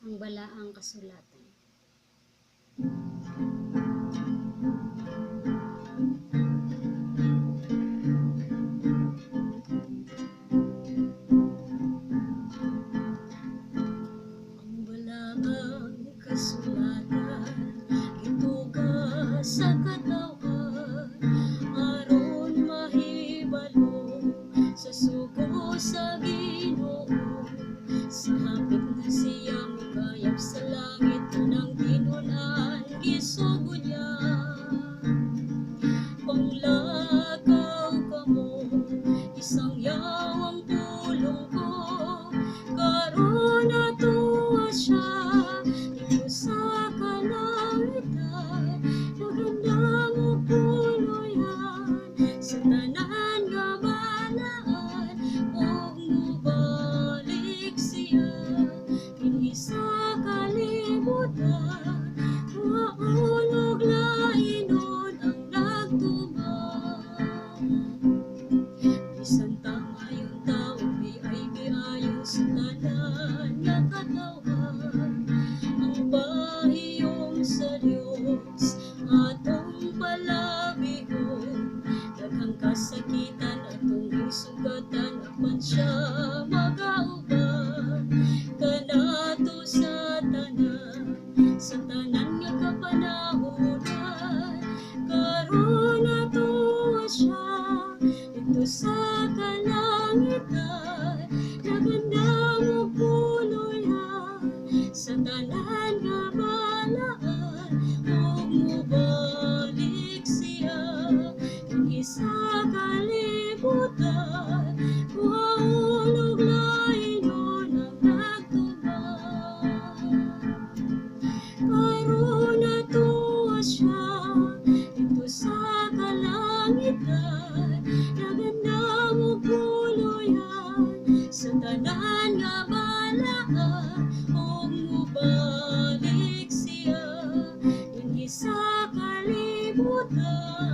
ang balaang kasulatan. Ang balaang kasulatan, ito ka sa katawan, aron mahibalo sa sugo sa Ginoo. Sa hapit na siya mukayap sa langit, nang tinunan gisugo niya. Panglakaw ka mo, isang yawang pulong ko, karon natuwa siya dito sa kalangitan. Nagandang o puloyan sa tanan nga balaan, ug mubalik siya dinhi sa kalibutan. Tuhaon ug lainon ang nagtuman. Bisan tama yung tao, biay-biayon sa tanan nga katawan. Ang bahiyong sa Dios atong palabihon, daghang kasakitan atong isugatan, apan siya magauban kanato sa tanan nga kapanahunan. Karon natuwa siya dito sa kalangitan, nagandang o puloyan sa tanan nga balaan, ug mubalik siya dinhi sa kalibutan. Tuhaon ug lainon ang nagtuman. Karon natuwa siya dito sa kalangitan, nagandang o puloyan sa tanan nga balaan, ug mubalik siya dinhi sa kalibutan.